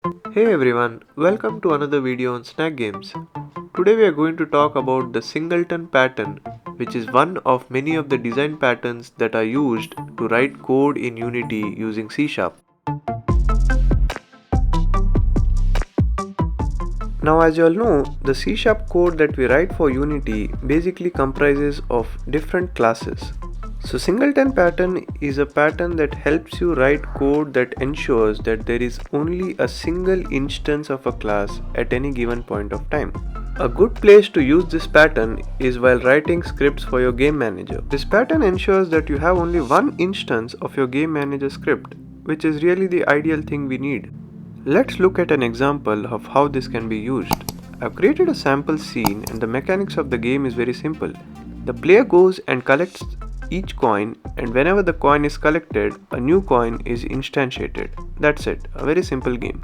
Hey everyone, welcome to another video on Snak Games. Today we are going to talk about the Singleton pattern, which is one of many of the design patterns that are used to write code in Unity using C#. Now as you all know, the C# code that we write for Unity basically comprises of different classes. So Singleton pattern is a pattern that helps you write code that ensures that there is only a single instance of a class at any given point of time. A good place to use this pattern is while writing scripts for your GameManager. This pattern ensures that you have only one instance of your GameManager script, which is really the ideal thing we need. Let's look at an example of how this can be used. I've created a sample scene and the mechanics of the game is very simple. The player goes and collects each coin, and whenever the coin is collected, a new coin is instantiated. That's it, a very simple game.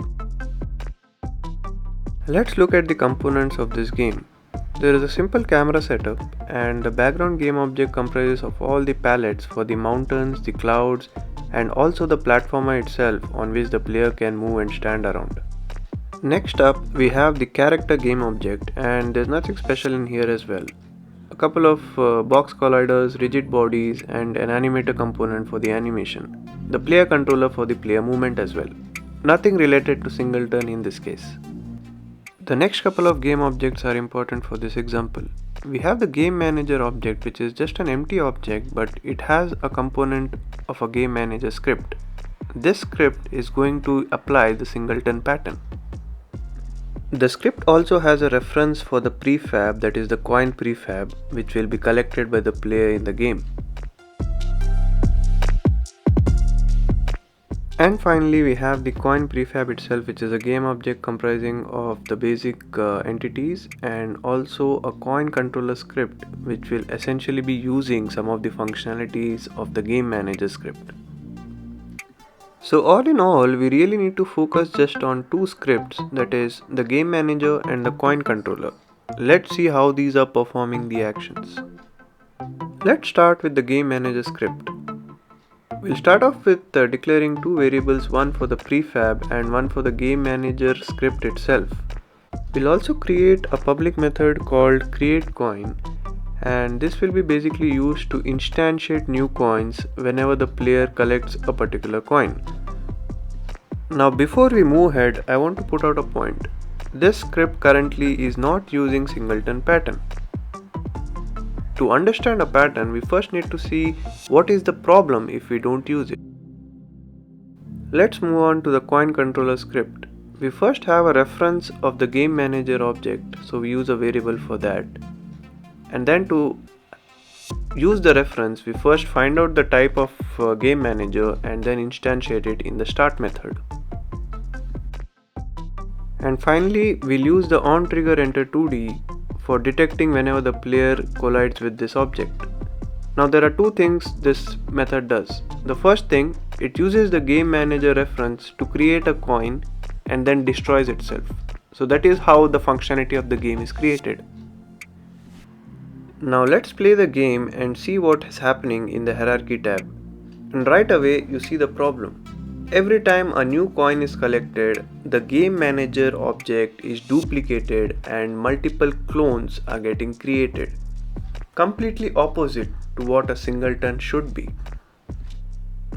Let's look at the components of this game. There is a simple camera setup, and the background game object comprises of all the palettes for the mountains, the clouds, and also the platformer itself on which the player can move and stand around. Next up, we have the character game object, and there's nothing special in here as well. A couple of box colliders, rigid bodies, and an animator component for the animation. The player controller for the player movement as well. Nothing related to Singleton in this case. The next couple of game objects are important for this example. We have the GameManager object, which is just an empty object, but it has a component of a GameManager script. This script is going to apply the Singleton pattern. The script also has a reference for the prefab, that is the coin prefab, which will be collected by the player in the game. And finally we have the coin prefab itself, which is a game object comprising of the basic entities and also a coin controller script, which will essentially be using some of the functionalities of the GameManager script. So all in all, we really need to focus just on two scripts, that is the GameManager and the coin controller. Let's see how these are performing the actions. Let's start with the GameManager script. We'll start off with declaring two variables, one for the prefab and one for the GameManager script itself. We'll also create a public method called createCoin, and this will be basically used to instantiate new coins whenever the player collects a particular coin. Now before we move ahead, I want to put out a point. This script currently is not using Singleton pattern. To understand a pattern, we first need to see what is the problem if we don't use it. Let's move on to the coin controller script. We first have a reference of the GameManager object, so we use a variable for that. And then to use the reference, we first find out the type of GameManager and then instantiate it in the start method. And finally, we'll use the onTriggerEnter2D for detecting whenever the player collides with this object. Now there are two things this method does. The first thing, it uses the GameManager reference to create a coin and then destroys itself. So that is how the functionality of the game is created. Now let's play the game and see what is happening in the hierarchy tab. And right away you see the problem. Every time a new coin is collected, the GameManager object is duplicated and multiple clones are getting created. Completely opposite to what a Singleton should be.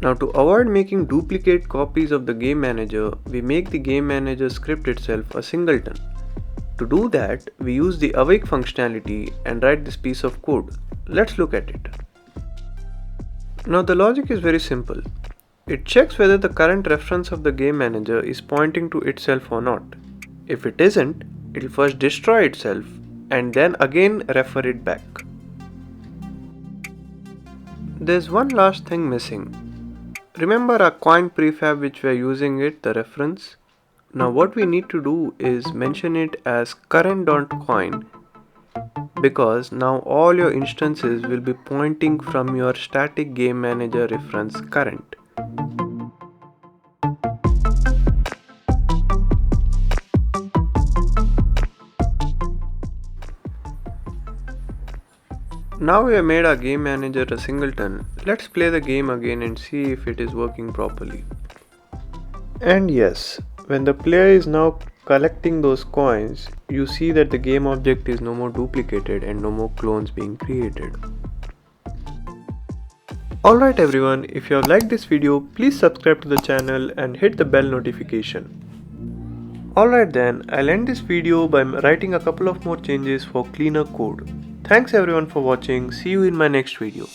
Now to avoid making duplicate copies of the GameManager, we make the GameManager script itself a Singleton. To do that, we use the awake functionality and write this piece of code. Let's look at it. Now the logic is very simple. It checks whether the current reference of the GameManager is pointing to itself or not. If it isn't, it will first destroy itself and then again refer it back. There's one last thing missing. Remember our coin prefab which we are using it, the reference? Now what we need to do is mention it as current.coin, because now all your instances will be pointing from your static GameManager reference current. Now we have made our GameManager a Singleton. Let's play the game again and see if it is working properly. And yes, When the player is now collecting those coins, you see that the game object is no more duplicated and no more clones being created. Alright everyone, if you have liked this video, please subscribe to the channel and hit the bell notification. Alright then, I'll end this video by writing a couple of more changes for cleaner code. Thanks everyone for watching, see you in my next video.